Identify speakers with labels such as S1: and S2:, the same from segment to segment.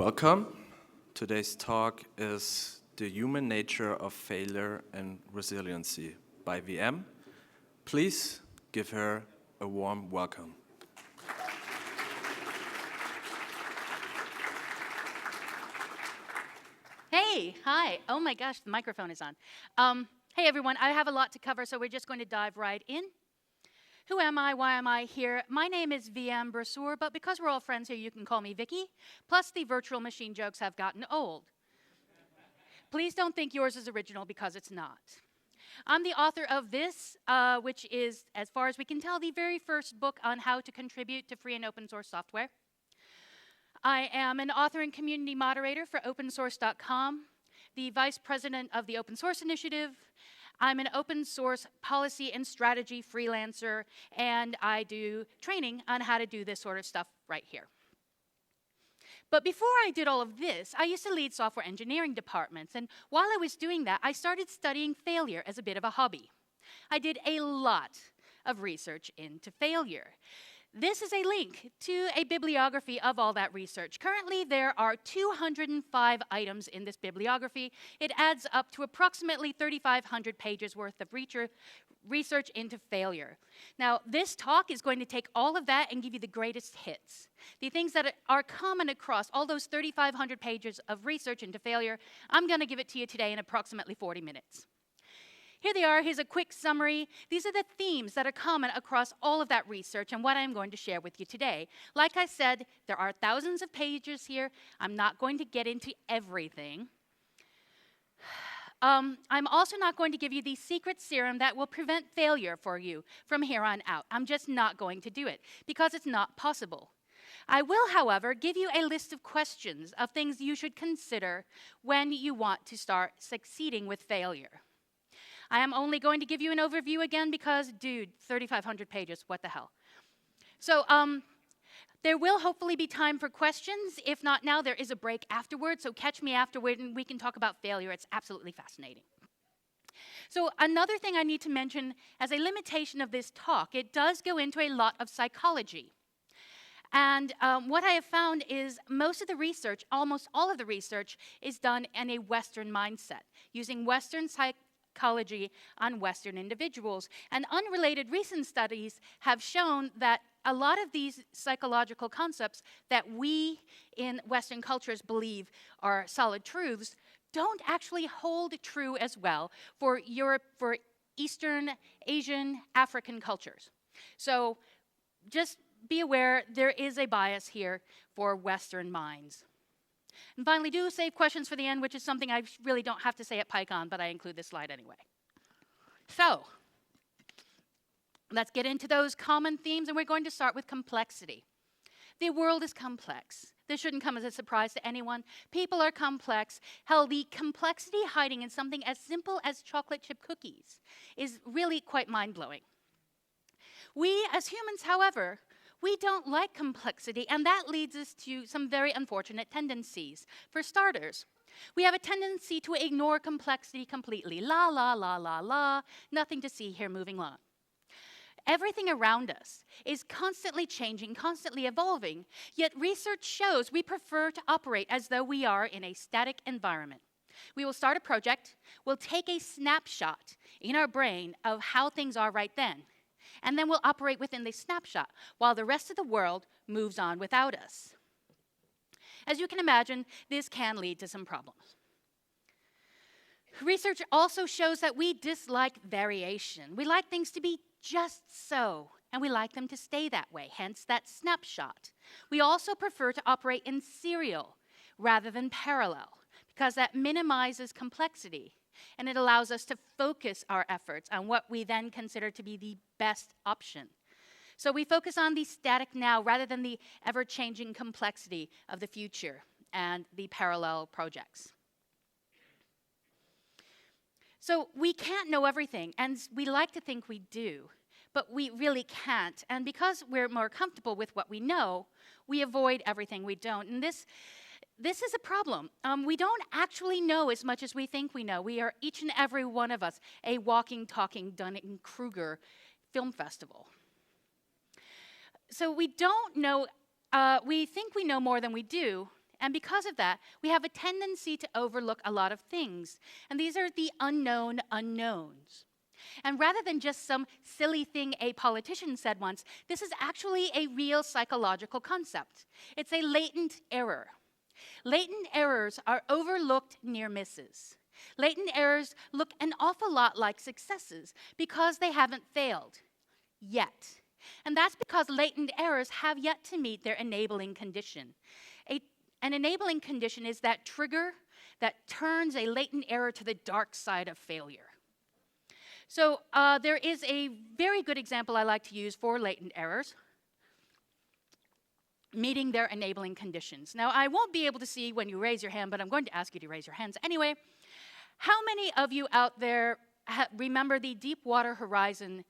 S1: Welcome. Today's talk is The Human Nature of Failure and Resiliency by VM. Please give her a warm welcome.
S2: Hey, hi. Oh my gosh, the microphone is on. Hey everyone, I have a lot to cover, so we're just going to dive right in. Who am I? Why am I here? My name is VM Brasseur, but because we're all friends here, you can call me Vicky. Plus, the virtual machine jokes have gotten old. Please don't think yours is original, because it's not. I'm the author of this, which is, as far as we can tell, the very first book on how to contribute to free and open source software. I am an author and community moderator for opensource.com, the vice president of the Open Source Initiative. I'm an open source policy and strategy freelancer, and I do training on how to do this sort of stuff right here. But before I did all of this, I used to lead software engineering departments, and while I was doing that, I started studying failure as a bit of a hobby. I did a lot of research into failure. This is a link to a bibliography of all that research. Currently, there are 205 items in this bibliography. It adds up to approximately 3,500 pages worth of research into failure. Now, this talk is going to take all of that and give you the greatest hits. The things that are common across all those 3,500 pages of research into failure, I'm going to give it to you today in approximately 40 minutes. Here they are. Here's a quick summary. These are the themes that are common across all of that research and what I'm going to share with you today. Like I said, there are thousands of pages here. I'm not going to get into everything. I'm also not going to give you the secret serum that will prevent failure for you from here on out. I'm just not going to do it because it's not possible. I will, however, give you a list of questions of things you should consider when you want to start succeeding with failure. I am only going to give you an overview again because, dude, 3,500 pages, what the hell? So there will hopefully be time for questions. If not now, there is a break afterward, so catch me afterward and we can talk about failure. It's absolutely fascinating. So another thing I need to mention as a limitation of this talk, it does go into a lot of psychology. And what I have found is most of the research, almost all of the research, is done in a Western mindset, using Western psychology on Western individuals. And unrelated recent studies have shown that a lot of these psychological concepts that we in Western cultures believe are solid truths don't actually hold true as well for Eastern, Asian, African cultures. So just be aware there is a bias here for Western minds. And finally, do save questions for the end, which is something I really don't have to say at PyCon, but I include this slide anyway. So, let's get into those common themes, and we're going to start with complexity. The world is complex. This shouldn't come as a surprise to anyone. People are complex. Hell, the complexity hiding in something as simple as chocolate chip cookies is really quite mind-blowing. We, as humans, however, we don't like complexity, and that leads us to some very unfortunate tendencies. For starters, we have a tendency to ignore complexity completely. La, la, la, la, la, nothing to see here, moving on. Everything around us is constantly changing, constantly evolving, yet research shows we prefer to operate as though we are in a static environment. We will start a project, we'll take a snapshot in our brain of how things are right then, and then we'll operate within the snapshot while the rest of the world moves on without us. As you can imagine, this can lead to some problems. Research also shows that we dislike variation. We like things to be just so, and we like them to stay that way, hence that snapshot. We also prefer to operate in serial rather than parallel, because that minimizes complexity. And it allows us to focus our efforts on what we then consider to be the best option. So we focus on the static now rather than the ever-changing complexity of the future and the parallel projects. So we can't know everything, and we like to think we do, but we really can't. And because we're more comfortable with what we know, we avoid everything we don't. And this is a problem. We don't actually know as much as we think we know. We are, each and every one of us, a walking, talking Dunning-Kruger film festival. So we don't know, we think we know more than we do, And because of that, we have a tendency to overlook a lot of things. And these are the unknown unknowns. And rather than just some silly thing a politician said once, this is actually a real psychological concept. It's a latent error. Latent errors are overlooked near misses. Latent errors look an awful lot like successes because they haven't failed yet. And that's because latent errors have yet to meet their enabling condition. An enabling condition is that trigger that turns a latent error to the dark side of failure. So there is a very good example I like to use for latent errors, meeting their enabling conditions. Now, I won't be able to see when you raise your hand, but I'm going to ask you to raise your hands anyway. How many of you out there remember the Deepwater Horizon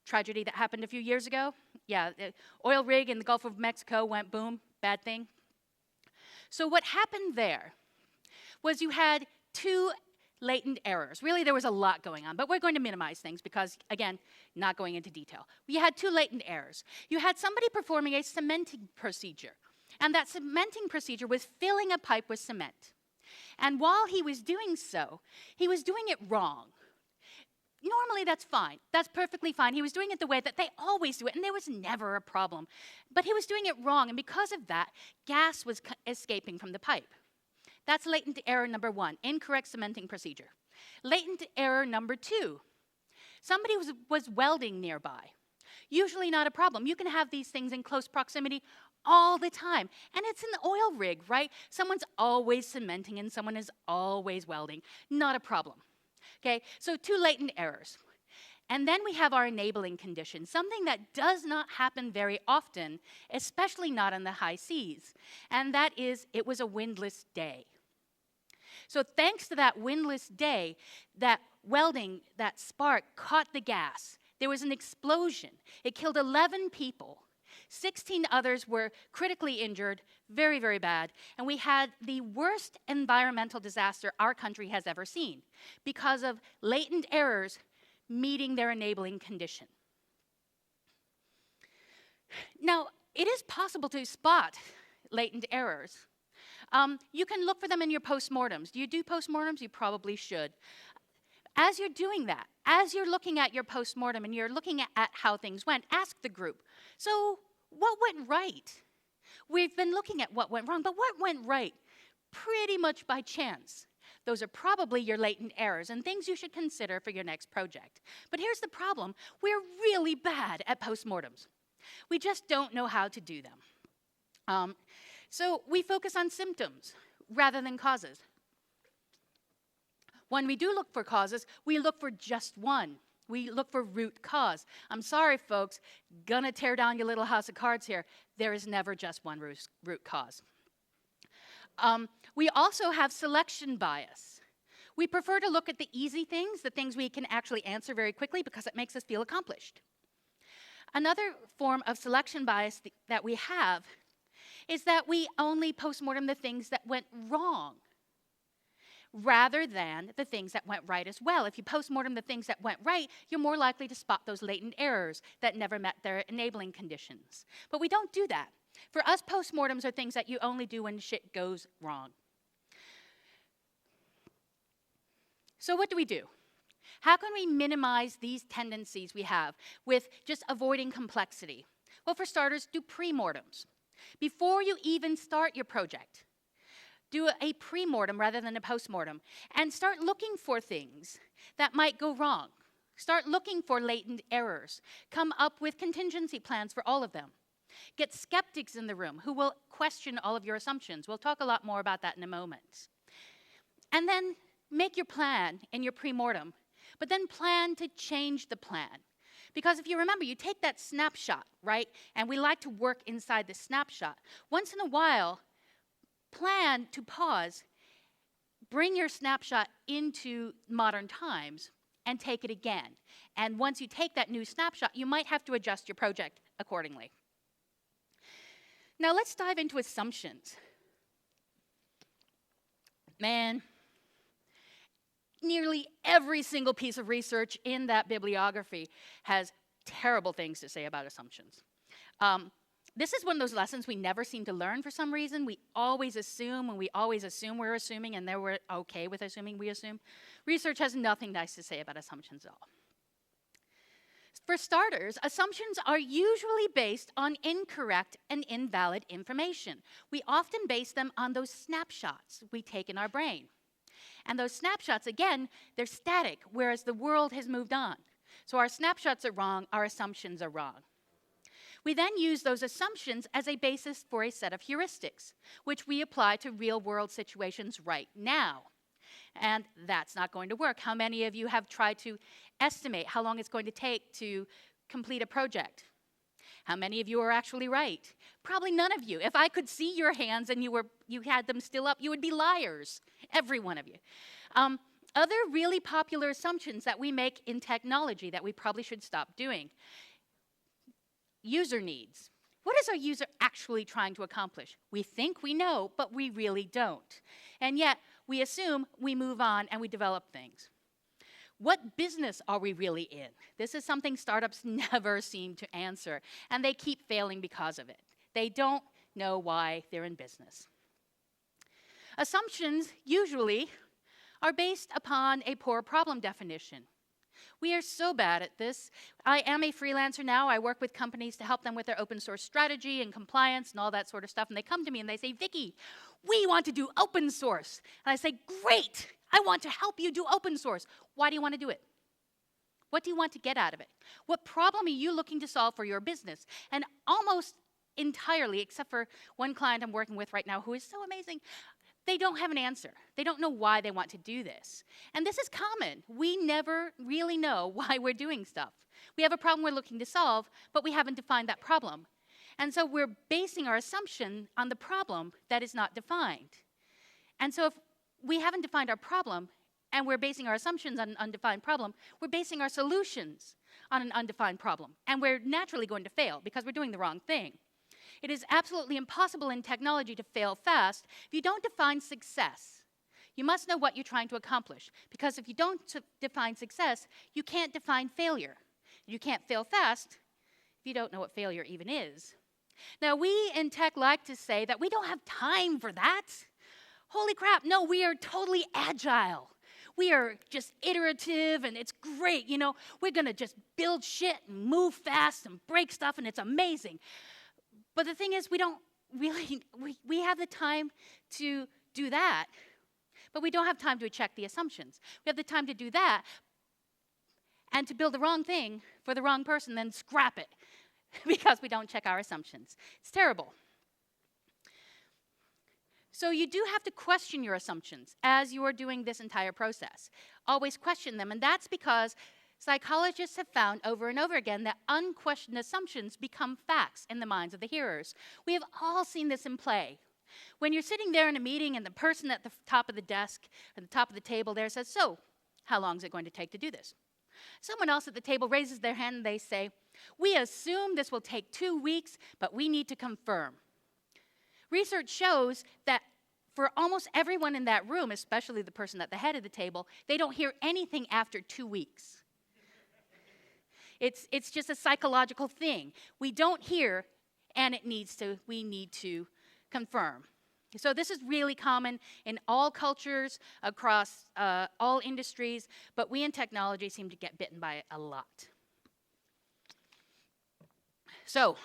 S2: tragedy that happened a few years ago? Yeah, the oil rig in the Gulf of Mexico went boom, bad thing. So what happened there was you had two latent errors. Really, there was a lot going on, but we're going to minimize things because, again, not going into detail. We had two latent errors. You had somebody performing a cementing procedure, and that cementing procedure was filling a pipe with cement. And while he was doing so, he was doing it wrong. Normally, that's fine. That's perfectly fine. He was doing it the way that they always do it, and there was never a problem. But he was doing it wrong, and because of that, gas was escaping from the pipe. That's latent error number one, incorrect cementing procedure. Latent error number two, somebody was welding nearby. Usually not a problem. You can have these things in close proximity all the time. And it's an oil rig, right? Someone's always cementing and someone is always welding. Not a problem. Okay, so two latent errors. And then we have our enabling condition, something that does not happen very often, especially not on the high seas. And that is, it was a windless day. So thanks to that windless day, that welding, that spark caught the gas. There was an explosion. It killed 11 people. 16 others were critically injured, very, very bad. And we had the worst environmental disaster our country has ever seen because of latent errors meeting their enabling condition. Now, it is possible to spot latent errors. You can look for them in your post-mortems. Do you do post-mortems? You probably should. As you're doing that, as you're looking at your post-mortem and you're looking at how things went, ask the group, so what went right? We've been looking at what went wrong, but what went right? Pretty much by chance. Those are probably your latent errors and things you should consider for your next project. But here's the problem. We're really bad at post-mortems. We just don't know how to do them. So we focus on symptoms rather than causes. When we do look for causes, we look for just one. We look for root cause. I'm sorry, folks, gonna tear down your little house of cards here. There is never just one root cause. We also have selection bias. We prefer to look at the easy things, the things we can actually answer very quickly because it makes us feel accomplished. Another form of selection bias that we have is that we only postmortem the things that went wrong rather than the things that went right as well. If you postmortem the things that went right, you're more likely to spot those latent errors that never met their enabling conditions. But we don't do that. For us, postmortems are things that you only do when shit goes wrong. So what do we do? How can we minimize these tendencies we have with just avoiding complexity? Well, for starters, do pre-mortems. Before you even start your project, do a pre-mortem rather than a post-mortem, and start looking for things that might go wrong. Start looking for latent errors. Come up with contingency plans for all of them. Get skeptics in the room who will question all of your assumptions. We'll talk a lot more about that in a moment. And then make your plan in your pre-mortem, but then plan to change the plan. Because if you remember, you take that snapshot, right? And we like to work inside the snapshot. Once in a while, plan to pause, bring your snapshot into modern times, and take it again. And once you take that new snapshot, you might have to adjust your project accordingly. Now let's dive into assumptions. Man, nearly every single piece of research in that bibliography has terrible things to say about assumptions. This is one of those lessons we never seem to learn for some reason. We always assume, and we always assume we're assuming, and then we're okay with assuming we assume. Research has nothing nice to say about assumptions at all. For starters, assumptions are usually based on incorrect and invalid information. We often base them on those snapshots we take in our brain. And those snapshots, again, they're static, whereas the world has moved on. So our snapshots are wrong, our assumptions are wrong. We then use those assumptions as a basis for a set of heuristics, which we apply to real-world situations right now. And that's not going to work. How many of you have tried to estimate how long it's going to take to complete a project? How many of you are actually right? Probably none of you. If I could see your hands and you had them still up, you would be liars, every one of you. Other really popular assumptions that we make in technology that we probably should stop doing. User needs. What is our user actually trying to accomplish? We think we know, but we really don't. And yet, we assume, we move on, and we develop things. What business are we really in? This is something startups never seem to answer, and they keep failing because of it. They don't know why they're in business. Assumptions, usually, are based upon a poor problem definition. We are so bad at this. I am a freelancer now. I work with companies to help them with their open source strategy and compliance and all that sort of stuff. And they come to me and they say, Vicky, we want to do open source. And I say, great, I want to help you do open source. Why do you want to do it? What do you want to get out of it? What problem are you looking to solve for your business? And almost entirely, except for one client I'm working with right now who is so amazing, they don't have an answer. They don't know why they want to do this. And this is common. We never really know why we're doing stuff. We have a problem we're looking to solve, but we haven't defined that problem. And so we're basing our assumption on the problem that is not defined. And so if we haven't defined our problem and we're basing our assumptions on an undefined problem, we're basing our solutions on an undefined problem. And we're naturally going to fail because we're doing the wrong thing. It is absolutely impossible in technology to fail fast if you don't define success. You must know what you're trying to accomplish, because if you don't define success, you can't define failure. You can't fail fast if you don't know what failure even is. Now, we in tech like to say that we don't have time for that. Holy crap, no, we are totally agile. We are just iterative, and it's great. You know, we're going to just build shit and move fast and break stuff, and it's amazing. But the thing is, we don't really, we have the time to do that, but we don't have time to check the assumptions. We have the time to do that and to build the wrong thing for the wrong person, then scrap it because we don't check our assumptions. It's terrible. So you do have to question your assumptions as you are doing this entire process. Always question them, and that's because psychologists have found over and over again that unquestioned assumptions become facts in the minds of the hearers. We have all seen this in play. When you're sitting there in a meeting and the person at the top of the desk, at the top of the table there says, so, how long is it going to take to do this? Someone else at the table raises their hand and they say, we assume this will take 2 weeks, but we need to confirm. Research shows that for almost everyone in that room, especially the person at the head of the table, they don't hear anything after 2 weeks. It's just a psychological thing. We don't hear, and we need to confirm. So this is really common in all cultures, across all industries, but we in technology seem to get bitten by it a lot. So,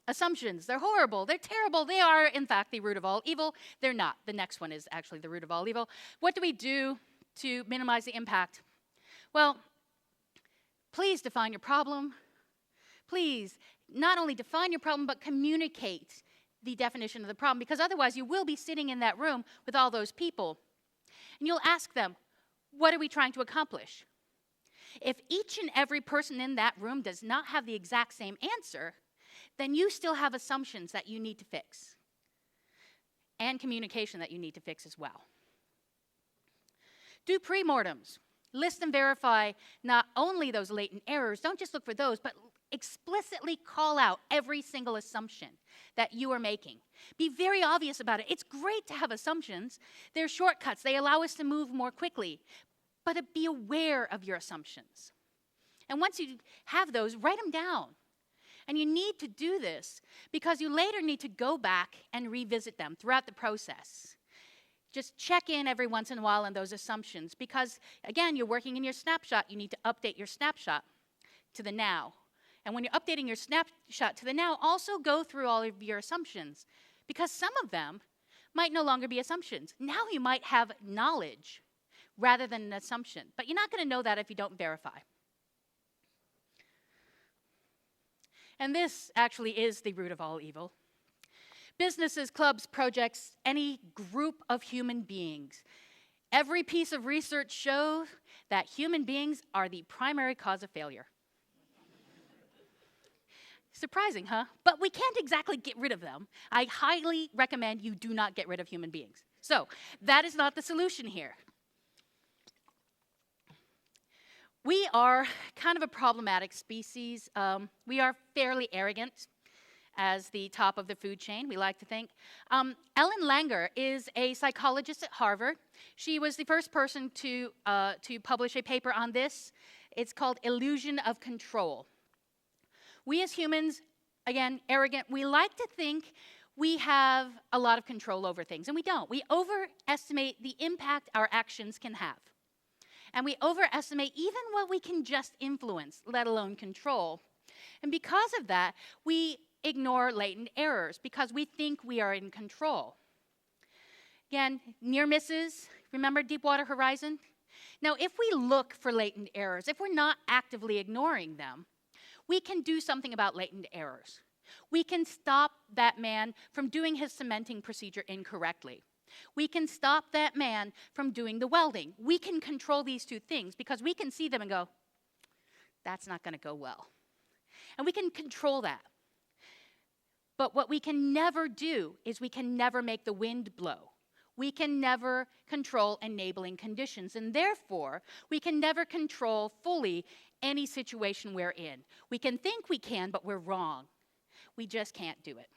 S2: assumptions, they're horrible, they're terrible, they are in fact the root of all evil. They're not. The next one is actually the root of all evil. What do we do to minimize the impact? Well, please define your problem. Please, not only define your problem, but communicate the definition of the problem, because otherwise you will be sitting in that room with all those people, and you'll ask them, what are we trying to accomplish? If each and every person in that room does not have the exact same answer, then you still have assumptions that you need to fix, and communication that you need to fix as well. Do pre-mortems. List and verify not only those latent errors, don't just look for those, but explicitly call out every single assumption that you are making. Be very obvious about it. It's great to have assumptions. They're shortcuts. They allow us to move more quickly. But be aware of your assumptions. And once you have those, write them down. And you need to do this because you later need to go back and revisit them throughout the process. Just check in every once in a while on those assumptions because, again, you're working in your snapshot. You need to update your snapshot to the now. And when you're updating your snapshot to the now, also go through all of your assumptions because some of them might no longer be assumptions. Now you might have knowledge rather than an assumption, but you're not going to know that if you don't verify. And this actually is the root of all evil. Businesses, clubs, projects, any group of human beings. Every piece of research shows that human beings are the primary cause of failure. Surprising, huh? But we can't exactly get rid of them. I highly recommend you do not get rid of human beings. So that is not the solution here. We are kind of a problematic species. We are fairly arrogant as the top of the food chain, we like to think. Ellen Langer is a psychologist at Harvard. She was the first person to publish a paper on this. It's called Illusion of Control. We as humans, again, arrogant, we like to think we have a lot of control over things, and we don't. We overestimate the impact our actions can have. And we overestimate even what we can just influence, let alone control. And because of that, we ignore latent errors because we think we are in control. Again, near misses, remember Deepwater Horizon? Now, if we look for latent errors, if we're not actively ignoring them, we can do something about latent errors. We can stop that man from doing his cementing procedure incorrectly. We can stop that man from doing the welding. We can control these two things because we can see them and go, that's not going to go well. And we can control that. But what we can never do is we can never make the wind blow. We can never control enabling conditions, and therefore, we can never control fully any situation we're in. We can think we can, but we're wrong. We just can't do it.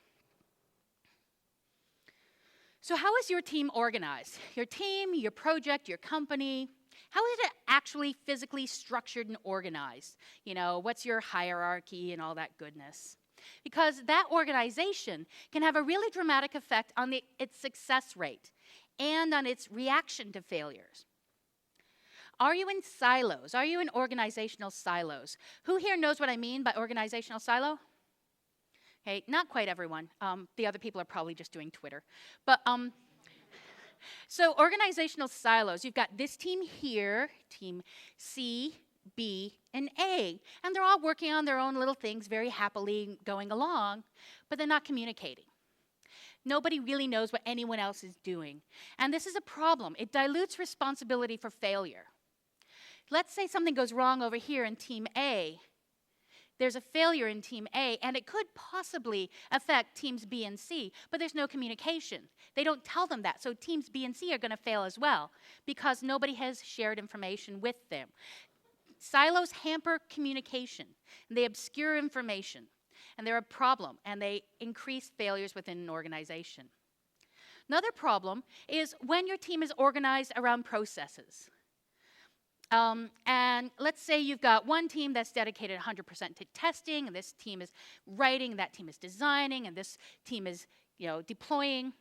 S2: So how is your team organized? Your team, your project, your company, how is it actually physically structured and organized? You know, what's your hierarchy and all that goodness? Because that organization can have a really dramatic effect on its success rate and on its reaction to failures. Are you in silos? Are you in organizational silos? Who here knows what I mean by organizational silo? Okay, not quite everyone. The other people are probably just doing Twitter. But so organizational silos, you've got this team here, team C, B, and A, and they're all working on their own little things very happily going along, but they're not communicating. Nobody really knows what anyone else is doing. And this is a problem. It dilutes responsibility for failure. Let's say something goes wrong over here in Team A. There's a failure in Team A, and it could possibly affect Teams B and C, but there's no communication. They don't tell them that, so Teams B and C are going to fail as well because nobody has shared information with them. Silos hamper communication, and they obscure information, and they're a problem, and they increase failures within an organization. Another problem is when your team is organized around processes. And let's say you've got one team that's dedicated 100% to testing, and this team is writing, and that team is designing, and this team is, deploying.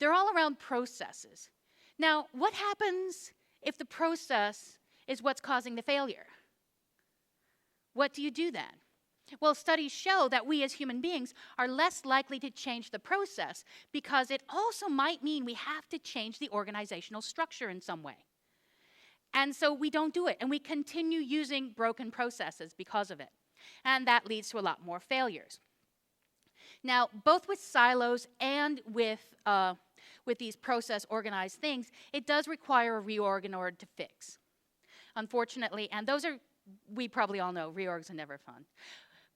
S2: They're all around processes. Now, what happens if the process is what's causing the failure? What do you do then? Well, studies show that we as human beings are less likely to change the process because it also might mean we have to change the organizational structure in some way. And so we don't do it, and we continue using broken processes because of it. And that leads to a lot more failures. Now, both with silos and with these process-organized things, it does require a reorg in order to fix. Unfortunately, and we probably all know, reorgs are never fun.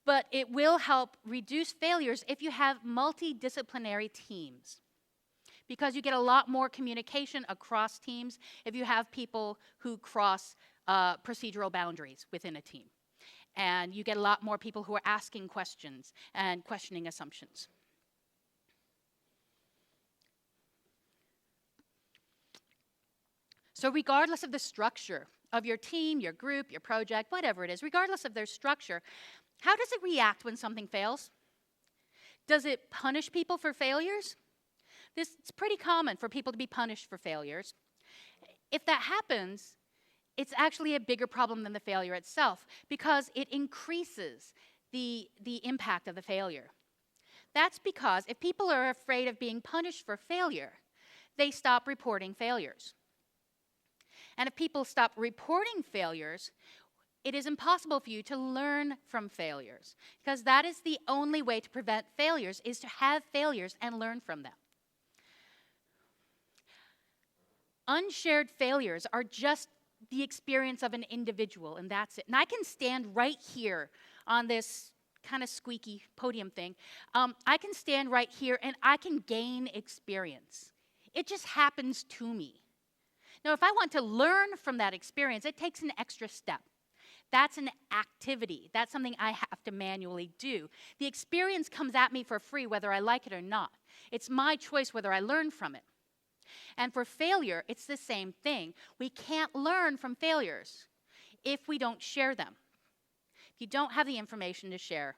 S2: But it will help reduce failures if you have multidisciplinary teams, because you get a lot more communication across teams if you have people who cross procedural boundaries within a team. And you get a lot more people who are asking questions and questioning assumptions. So regardless of the structure of your team, your group, your project, whatever it is, regardless of their structure, How does it react when something fails? Does it punish people for failures? It's pretty common for people to be punished for failures. If that happens, it's actually a bigger problem than the failure itself because it increases the impact of the failure. That's because if people are afraid of being punished for failure, they stop reporting failures. And if people stop reporting failures, it is impossible for you to learn from failures because that is the only way to prevent failures is to have failures and learn from them. Unshared failures are just the experience of an individual, and that's it. And I can stand right here on this kind of squeaky podium thing. I can stand right here and I can gain experience. It just happens to me. Now, if I want to learn from that experience, it takes an extra step. That's an activity. That's something I have to manually do. The experience comes at me for free whether I like it or not. It's my choice whether I learn from it. And for failure, it's the same thing. We can't learn from failures if we don't share them. If you don't have the information to share.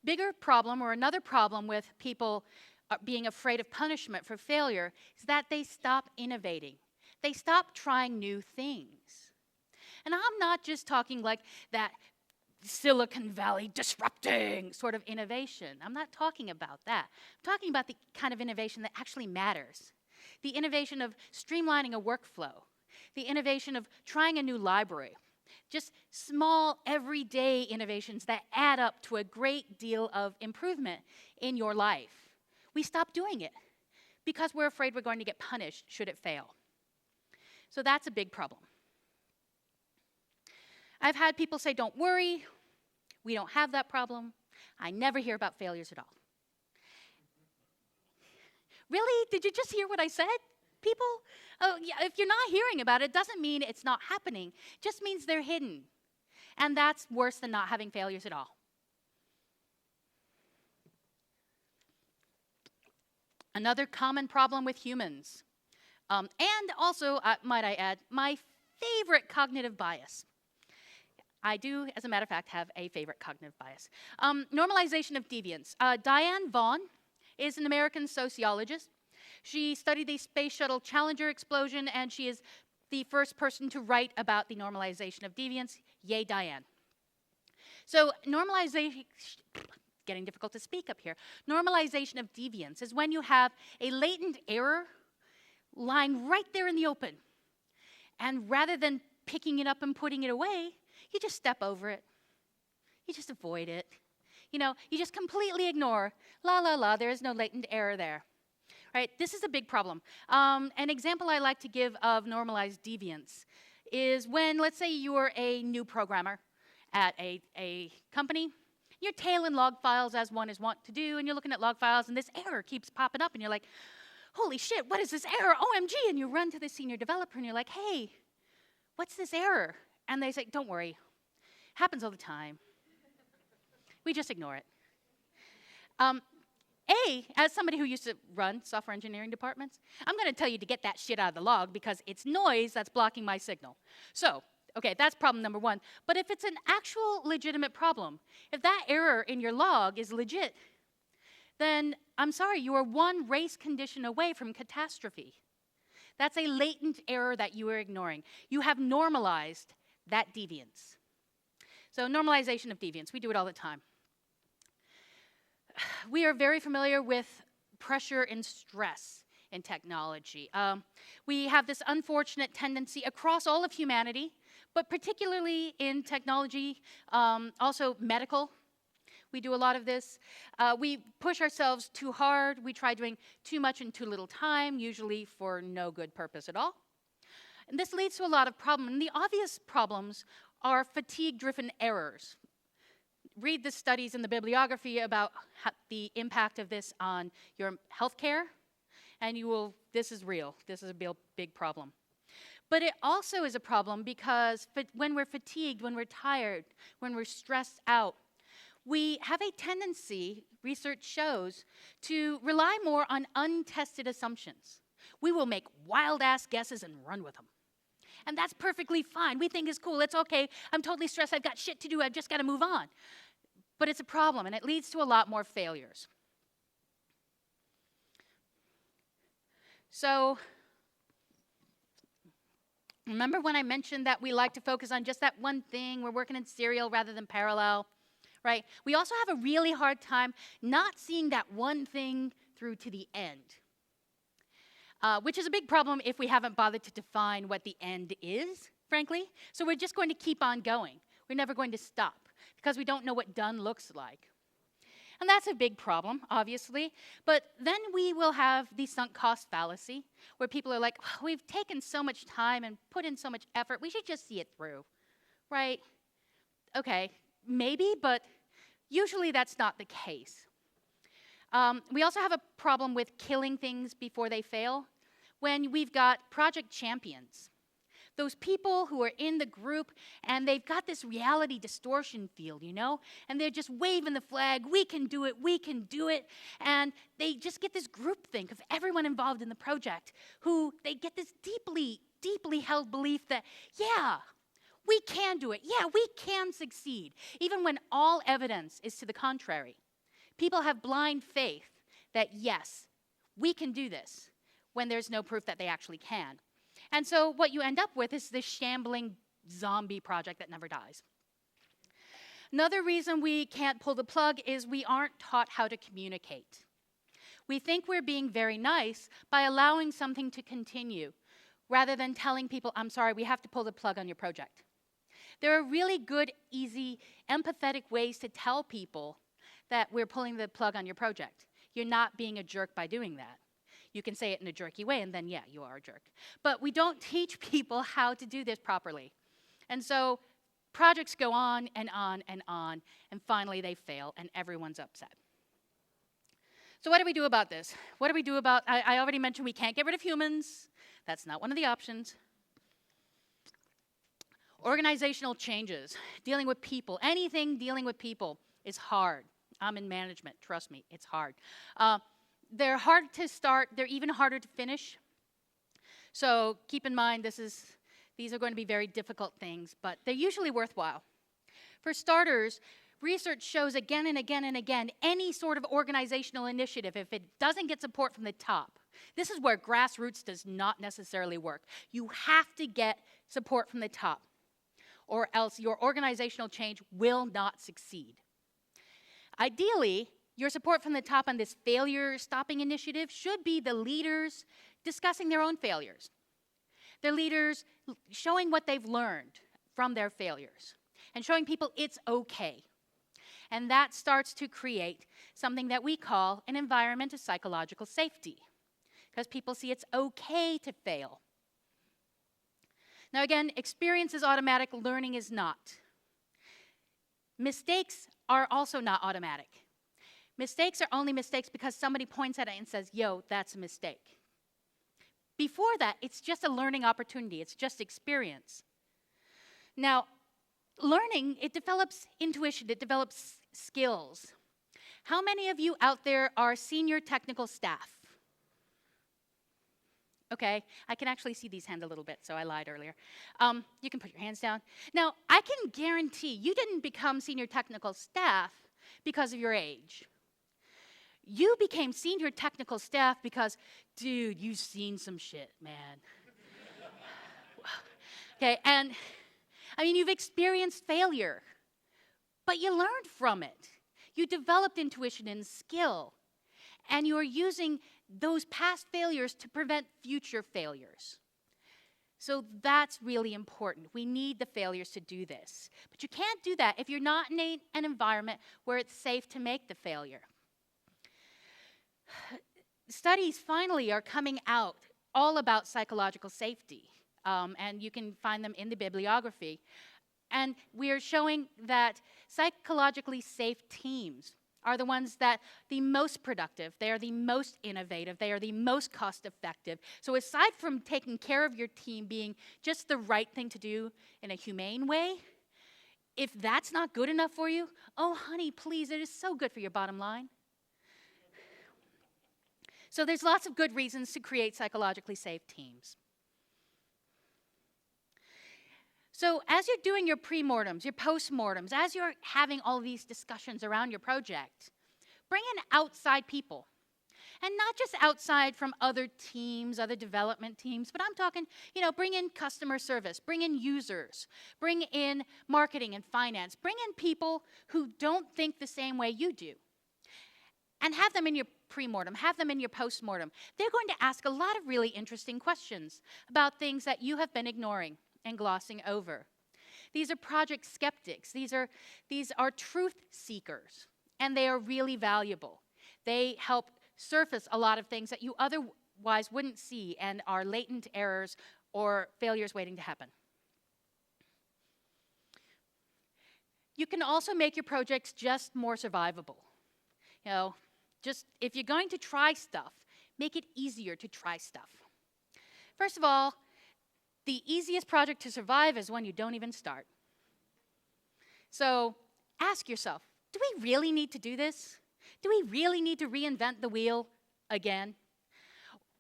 S2: Bigger problem, or another problem with people being afraid of punishment for failure, is that they stop innovating. They stop trying new things. And I'm not just talking like that Silicon Valley disrupting sort of innovation. I'm not talking about that. I'm talking about the kind of innovation that actually matters. The innovation of streamlining a workflow. The innovation of trying a new library. Just small, everyday innovations that add up to a great deal of improvement in your life. We stop doing it because we're afraid we're going to get punished should it fail. So that's a big problem. I've had people say, don't worry, we don't have that problem. I never hear about failures at all. Really? Did you just hear what I said, people? Oh, yeah, if you're not hearing about it, doesn't mean it's not happening. It just means they're hidden. And that's worse than not having failures at all. Another common problem with humans, and also, might I add, my favorite cognitive bias. I do, as a matter of fact, have a favorite cognitive bias. Normalization of deviance. Diane Vaughan is an American sociologist. She studied the Space Shuttle Challenger explosion, and she is the first person to write about the normalization of deviance. Yay, Diane. So normalization, getting difficult to speak up here. Normalization of deviance is when you have a latent error lying right there in the open. And rather than picking it up and putting it away, you just step over it. You just avoid it. You know, you just completely ignore, there is no latent error there. Right? This is a big problem. An example I like to give of normalized deviance is when, let's say you're a new programmer at a company. You're tailing log files as one is wont to do, and you're looking at log files, and this error keeps popping up, and you're like, holy shit, what is this error? OMG, and you run to the senior developer, and you're like, hey, what's this error? And they say, don't worry, happens all the time. We just ignore it. As somebody who used to run software engineering departments, I'm going to tell you to get that shit out of the log because it's noise that's blocking my signal. So, okay, that's problem number one. But if it's an actual legitimate problem, if that error in your log is legit, then I'm sorry, you are one race condition away from catastrophe. That's a latent error that you are ignoring. You have normalized that deviance. So normalization of deviance, we do it all the time. We are very familiar with pressure and stress in technology. We have this unfortunate tendency across all of humanity, but particularly in technology, also medical. We do a lot of this. We push ourselves too hard. We try doing too much in too little time, usually for no good purpose at all. And this leads to a lot of problems. And the obvious problems are fatigue-driven errors. Read the studies in the bibliography about the impact of this on your healthcare, and you will, this is real. This is a big problem. But it also is a problem because when we're fatigued, when we're tired, when we're stressed out, we have a tendency, research shows, to rely more on untested assumptions. We will make wild-ass guesses and run with them. And that's perfectly fine. We think it's cool. It's okay. I'm totally stressed. I've got shit to do. I've just got to move on. But it's a problem, and it leads to a lot more failures. So, remember when I mentioned that we like to focus on just that one thing? We're working in serial rather than parallel, right? We also have a really hard time not seeing that one thing through to the end, which is a big problem if we haven't bothered to define what the end is, frankly. So we're just going to keep on going. We're never going to stop because we don't know what done looks like. And that's a big problem, obviously. But then we will have the sunk cost fallacy, where people are like, oh, we've taken so much time and put in so much effort, we should just see it through, right? Okay, maybe, but usually that's not the case. We also have a problem with killing things before they fail when we've got project champions. Those people who are in the group and they've got this reality distortion field, you know? And they're just waving the flag, we can do it, we can do it. And they just get this groupthink of everyone involved in the project who they get this deeply, deeply held belief that, yeah, we can do it. Yeah, we can succeed, even when all evidence is to the contrary. People have blind faith that, yes, we can do this when there's no proof that they actually can. And so what you end up with is this shambling zombie project that never dies. Another reason we can't pull the plug is we aren't taught how to communicate. We think we're being very nice by allowing something to continue, rather than telling people, I'm sorry, we have to pull the plug on your project. There are really good, easy, empathetic ways to tell people that we're pulling the plug on your project. You're not being a jerk by doing that. You can say it in a jerky way, and then, yeah, you are a jerk. But we don't teach people how to do this properly. And so projects go on and on and on, and finally they fail, and everyone's upset. So what do we do about this? What do we do about, I already mentioned we can't get rid of humans. That's not one of the options. Organizational changes, dealing with people, anything dealing with people is hard. I'm in management, trust me, it's hard. They're hard to start, they're even harder to finish. So keep in mind these are going to be very difficult things, but they're usually worthwhile. For starters, research shows again and again and again, any sort of organizational initiative, if it doesn't get support from the top, this is where grassroots does not necessarily work. You have to get support from the top, or else your organizational change will not succeed. Ideally, your support from the top on this failure stopping initiative should be the leaders discussing their own failures. The leaders showing what they've learned from their failures and showing people it's okay. And that starts to create something that we call an environment of psychological safety, because people see it's okay to fail. Now again, experience is automatic, learning is not. Mistakes are also not automatic. Mistakes are only mistakes because somebody points at it and says, yo, that's a mistake. Before that, it's just a learning opportunity. It's just experience. Now, learning, it develops intuition. It develops skills. How many of you out there are senior technical staff? Okay, I can actually see these hands a little bit, so I lied earlier. You can put your hands down. Now, I can guarantee you didn't become senior technical staff because of your age. You became senior technical staff because, dude, you've seen some shit, man. Okay, and I mean, you've experienced failure, but you learned from it. You developed intuition and skill, and you are using those past failures to prevent future failures. So that's really important. We need the failures to do this. But you can't do that if you're not in an environment where it's safe to make the failure. Studies finally are coming out all about psychological safety, and you can find them in the bibliography. And we are showing that psychologically safe teams are the ones that the most productive, they are the most innovative, they are the most cost effective. So aside from taking care of your team being just the right thing to do in a humane way, if that's not good enough for you, oh honey, please, it is so good for your bottom line. So there's lots of good reasons to create psychologically safe teams. So as you're doing your pre-mortems, your post-mortems, as you're having all these discussions around your project, bring in outside people. And not just outside from other teams, other development teams, but I'm talking, bring in customer service, bring in users, bring in marketing and finance, bring in people who don't think the same way you do. And have them in your pre-mortem, have them in your post-mortem. They're going to ask a lot of really interesting questions about things that you have been ignoring and glossing over. These are project skeptics. These are truth seekers, and they are really valuable. They help surface a lot of things that you otherwise wouldn't see and are latent errors or failures waiting to happen. You can also make your projects just more survivable. Just if you're going to try stuff, make it easier to try stuff. First of all, the easiest project to survive is one you don't even start. So ask yourself, do we really need to do this? Do we really need to reinvent the wheel again?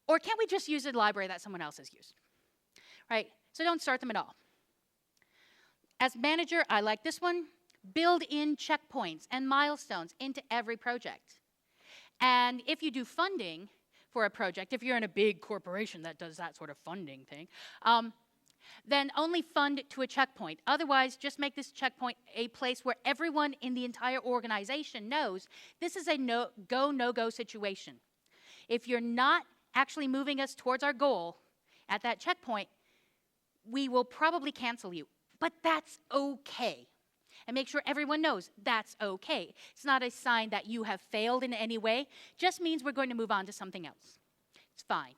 S2: Or can't we just use a library that someone else has used? Right? So don't start them at all. As manager, I like this one. Build in checkpoints and milestones into every project. And if you do funding for a project, if you're in a big corporation that does that sort of funding thing, then only fund to a checkpoint. Otherwise, just make this checkpoint a place where everyone in the entire organization knows this is a go, no-go situation. If you're not actually moving us towards our goal at that checkpoint, we will probably cancel you. But that's okay. And make sure everyone knows that's okay. It's not a sign that you have failed in any way. Just means we're going to move on to something else. It's fine.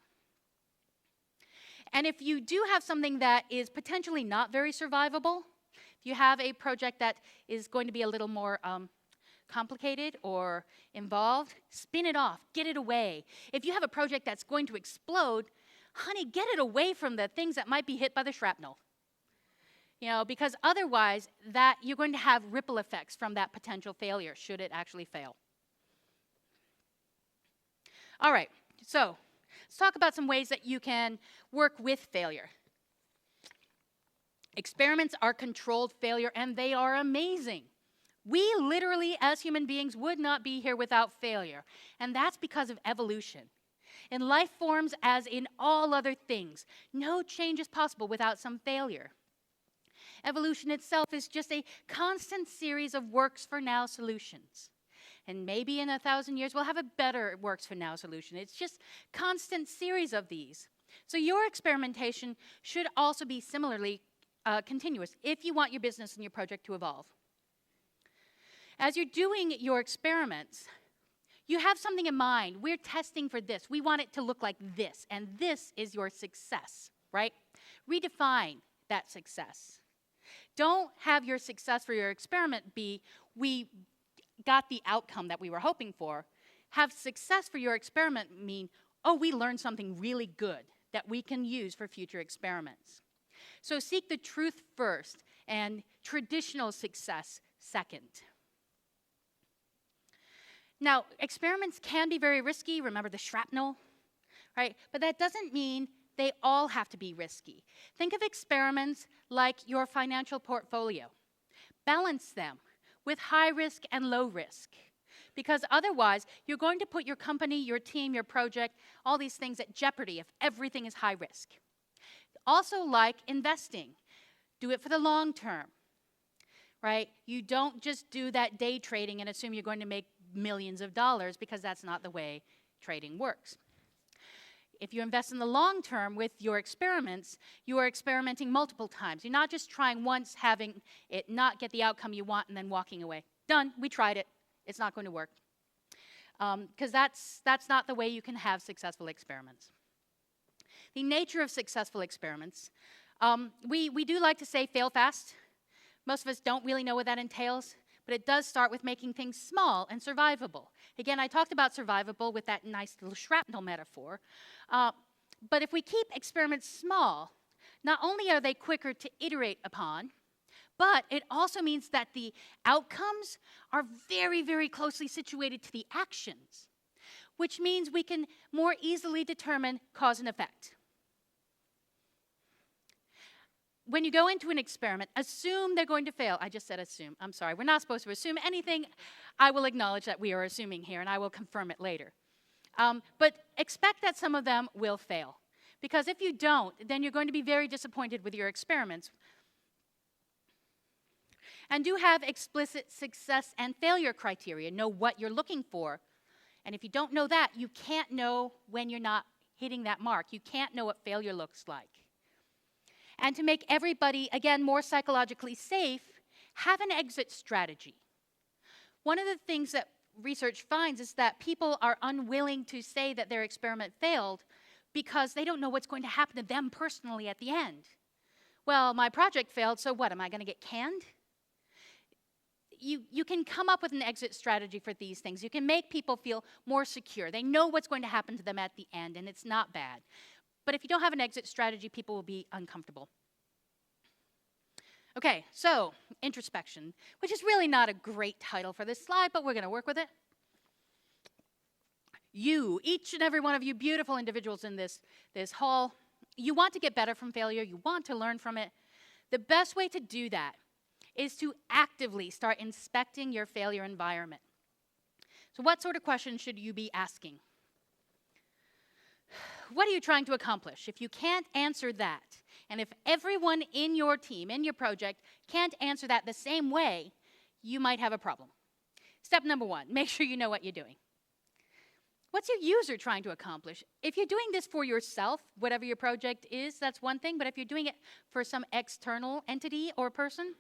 S2: And if you do have something that is potentially not very survivable, if you have a project that is going to be a little more complicated or involved, spin it off, get it away. If you have a project that's going to explode, honey, get it away from the things that might be hit by the shrapnel. Because otherwise, you're going to have ripple effects from that potential failure, should it actually fail. All right, so let's talk about some ways that you can work with failure. Experiments are controlled failure, and they are amazing. We literally, as human beings, would not be here without failure, and that's because of evolution. In life forms, as in all other things, no change is possible without some failure. Evolution itself is just a constant series of works-for-now solutions. And maybe in 1,000 years, we'll have a better works-for-now solution. It's just constant series of these. So your experimentation should also be similarly continuous if you want your business and your project to evolve. As you're doing your experiments, you have something in mind. We're testing for this. We want it to look like this, and this is your success, right? Redefine that success. Don't have your success for your experiment be, we got the outcome that we were hoping for. Have success for your experiment mean, oh, we learned something really good that we can use for future experiments. So seek the truth first and traditional success second. Now, experiments can be very risky. Remember the shrapnel, right? But that doesn't mean they all have to be risky. Think of experiments like your financial portfolio. Balance them with high risk and low risk, because otherwise you're going to put your company, your team, your project, all these things at jeopardy if everything is high risk. Also like investing. Do it for the long term, right? You don't just do that day trading and assume you're going to make millions of dollars, because that's not the way trading works. If you invest in the long term with your experiments, you are experimenting multiple times. You're not just trying once, having it not get the outcome you want, and then walking away. Done, we tried it. It's not going to work. Because that's not the way you can have successful experiments. The nature of successful experiments, we do like to say fail fast. Most of us don't really know what that entails, but it does start with making things small and survivable. Again, I talked about survivable with that nice little shrapnel metaphor. But if we keep experiments small, not only are they quicker to iterate upon, but it also means that the outcomes are very, very closely situated to the actions, which means we can more easily determine cause and effect. when you go into an experiment, assume they're going to fail. I just said assume. I'm sorry. We're not supposed to assume anything. I will acknowledge that we are assuming here, and I will confirm it later. But expect that some of them will fail. Because if you don't, then you're going to be very disappointed with your experiments. And do have explicit success and failure criteria. Know what you're looking for. And if you don't know that, you can't know when you're not hitting that mark. You can't know what failure looks like. And to make everybody, again, more psychologically safe, have an exit strategy. One of the things that research finds is that people are unwilling to say that their experiment failed because they don't know what's going to happen to them personally at the end. Well, my project failed, so what? Am I going to get canned? You can come up with an exit strategy for these things. You can make people feel more secure. They know what's going to happen to them at the end, and it's not bad. But if you don't have an exit strategy, people will be uncomfortable. Okay, so introspection, which is really not a great title for this slide, but we're going to work with it. You, each and every one of you beautiful individuals in this hall, you want to get better from failure. You want to learn from it. The best way to do that is to actively start inspecting your failure environment. So what sort of questions should you be asking? What are you trying to accomplish? If you can't answer that, and if everyone in your team, in your project, can't answer that the same way, you might have a problem. Step number 1, make sure you know what you're doing. What's your user trying to accomplish? If you're doing this for yourself, whatever your project is, that's one thing, but if you're doing it for some external entity or person,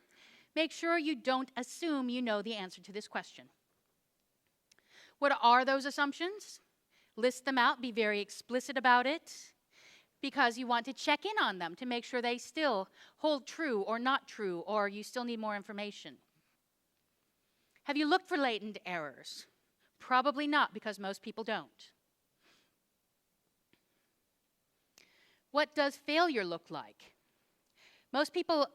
S2: make sure you don't assume you know the answer to this question. What are those assumptions? List them out, be very explicit about it, because you want to check in on them to make sure they still hold true or not true, or you still need more information. Have you looked for latent errors? Probably not, because most people don't. What does failure look like? Most people,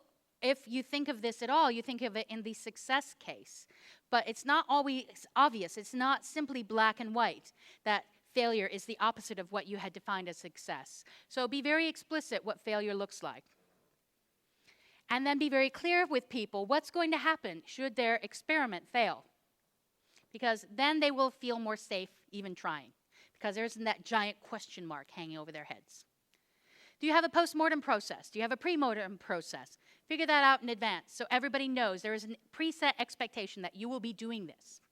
S2: if you think of this at all, you think of it in the success case. But it's not always obvious. It's not simply black and white, that failure is the opposite of what you had defined as success. So be very explicit what failure looks like. And then be very clear with people what's going to happen should their experiment fail. Because then they will feel more safe even trying, because there isn't that giant question mark hanging over their heads. Do you have a post-mortem process? Do you have a pre-mortem process? Figure that out in advance so everybody knows there is a preset expectation that you will be doing this.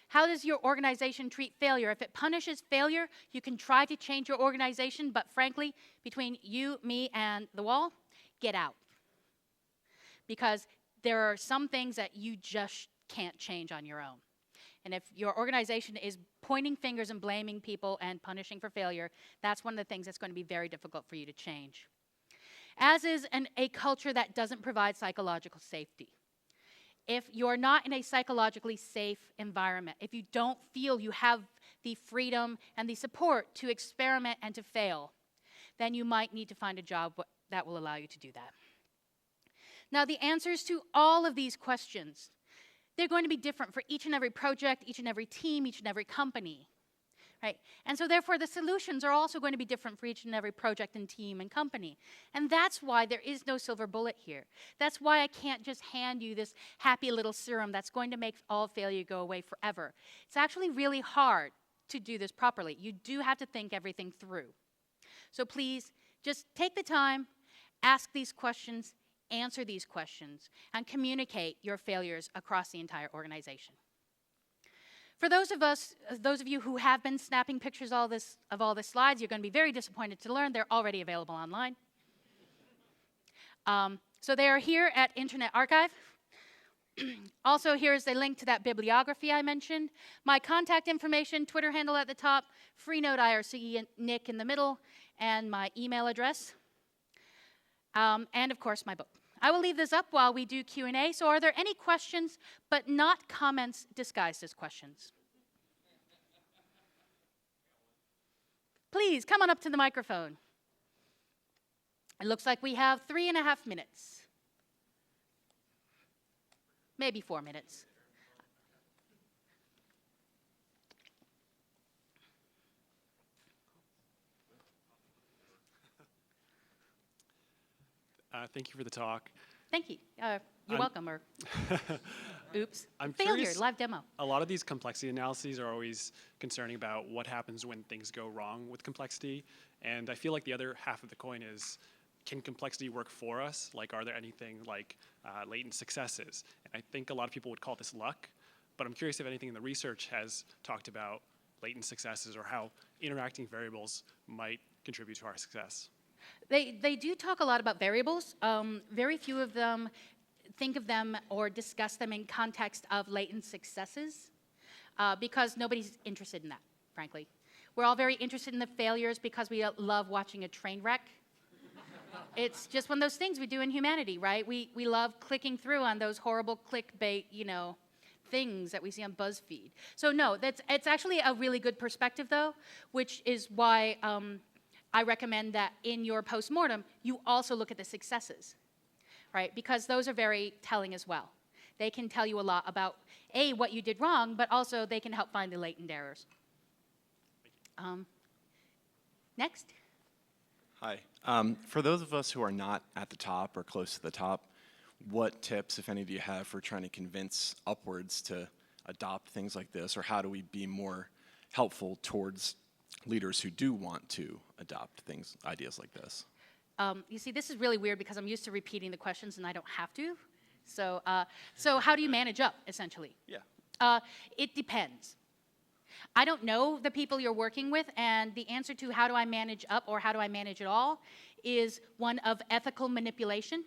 S2: How does your organization treat failure? If it punishes failure, you can try to change your organization, but frankly, between you, me, and the wall, get out. Because there are some things that you just can't change on your own. And if your organization is pointing fingers and blaming people and punishing for failure, that's one of the things that's going to be very difficult for you to change. As is a culture that doesn't provide psychological safety. If you're not in a psychologically safe environment, if you don't feel you have the freedom and the support to experiment and to fail, then you might need to find a job that will allow you to do that. Now, the answers to all of these questions, they're going to be different for each and every project, each and every team, each and every company, right? And so therefore the solutions are also going to be different for each and every project and team and company. And that's why there is no silver bullet here. That's why I can't just hand you this happy little serum that's going to make all failure go away forever. It's actually really hard to do this properly. You do have to think everything through. So please just take the time, ask these questions, answer these questions, and communicate your failures across the entire organization. For those of you who have been snapping pictures of all the slides, you're going to be very disappointed to learn they're already available online. So they are here at Internet Archive. Also, here's a link to that bibliography I mentioned. My contact information, Twitter handle at the top, Freenode IRC Nick in the middle, and my email address. And of course, my book. I will leave this up while we do Q&A. So are there any questions, but not comments disguised as questions? Please, come on up to the microphone. It looks like we have 3.5 minutes. Maybe 4 minutes.
S3: Thank you for the talk.
S2: Thank you. You're welcome, or oops.
S3: I'm
S2: Failure,
S3: curious,
S2: live demo.
S3: a lot of these complexity analyses are always concerning about what happens when things go wrong with complexity. And I feel like the other half of the coin is, can complexity work for us? Like, are there anything like latent successes? And I think a lot of people would call this luck, but I'm curious if anything in the research has talked about latent successes or how interacting variables might contribute to our success.
S2: They do talk a lot about variables. Very few of them think of them or discuss them in context of latent successes because nobody's interested in that, frankly. We're all very interested in the failures because we love watching a train wreck. It's just one of those things we do in humanity, right? We love clicking through on those horrible clickbait, things that we see on BuzzFeed. So no, it's actually a really good perspective, though, which is why I recommend that in your post-mortem, you also look at the successes, right? Because those are very telling as well. They can tell you a lot about, A, what you did wrong, but also they can help find the latent errors. Next.
S4: Hi. For those of us who are not at the top or close to the top, what tips, if any, do you have for trying to convince upwards to adopt things like this, or how do we be more helpful towards leaders who do want to adopt ideas like this?
S2: You see, this is really weird because I'm used to repeating the questions and I don't have to. So how do you manage up, essentially?
S4: Yeah.
S2: It depends. I don't know the people you're working with, and the answer to how do I manage up or how do I manage it all is one of ethical manipulation.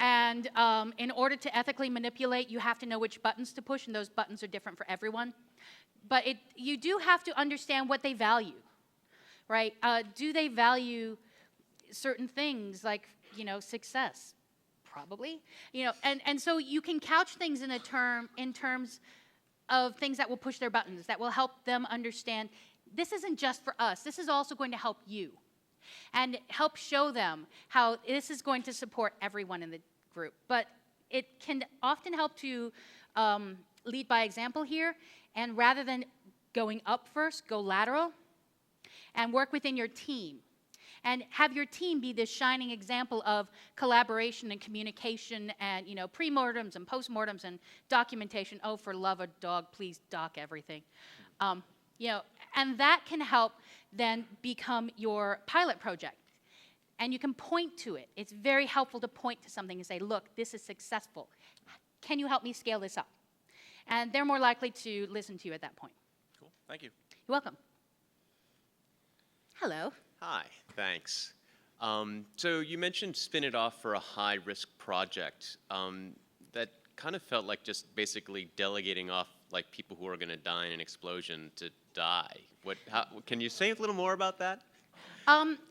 S2: And in order to ethically manipulate, you have to know which buttons to push, and those buttons are different for everyone. But you do have to understand what they value, right? Do they value certain things like, success? Probably. And so you can couch things in terms of things that will push their buttons, that will help them understand this isn't just for us. This is also going to help you. And help show them how this is going to support everyone in the group. But it can often help to lead by example here, and rather than going up first, go lateral, and work within your team. And have your team be this shining example of collaboration and communication and, pre-mortems and post-mortems and documentation. Oh, for love of dog, please doc everything. And that can help then become your pilot project. And you can point to it. It's very helpful to point to something and say, look, this is successful. Can you help me scale this up? And they're more likely to listen to you at that point.
S4: Cool. Thank you.
S2: You're welcome. Hello.
S5: Hi, thanks. So you mentioned spin it off for a high-risk project. That kind of felt like just basically delegating off like people who are going to die in an explosion to die. Can you say a little more about that?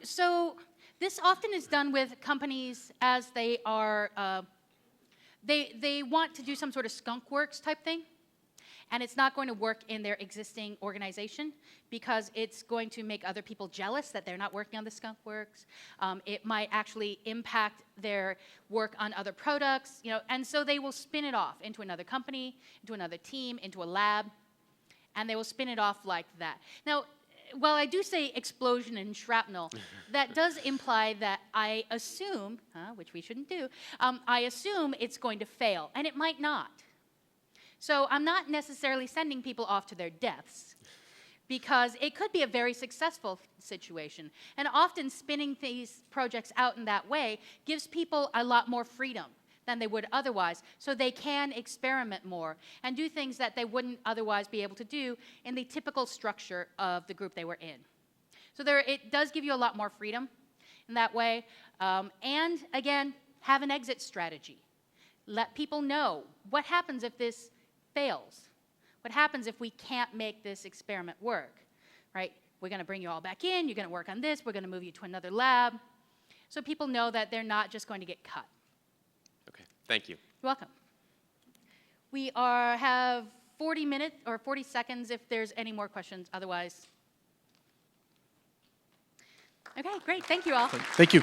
S2: So this often is done with companies as they are, they want to do some sort of skunk works type thing. And it's not going to work in their existing organization because it's going to make other people jealous that they're not working on the skunk works. It might actually impact their work on other products, and so they will spin it off into another company, into another team, into a lab, and they will spin it off like that. Now, while I do say explosion and shrapnel, that does imply that I assume, which we shouldn't do, I assume it's going to fail, and it might not. So I'm not necessarily sending people off to their deaths because it could be a very successful situation. And often spinning these projects out in that way gives people a lot more freedom than they would otherwise, so they can experiment more and do things that they wouldn't otherwise be able to do in the typical structure of the group they were in. So it does give you a lot more freedom in that way. And again, have an exit strategy. Let people know what happens if this fails. What happens if we can't make this experiment work, right? We're going to bring you all back in. You're going to work on this. We're going to move you to another lab. So people know that they're not just going to get cut.
S5: Okay, thank you.
S2: You're welcome. We have 40 minutes or 40 seconds if there's any more questions. Otherwise, okay, great. Thank you all.
S3: Thank you.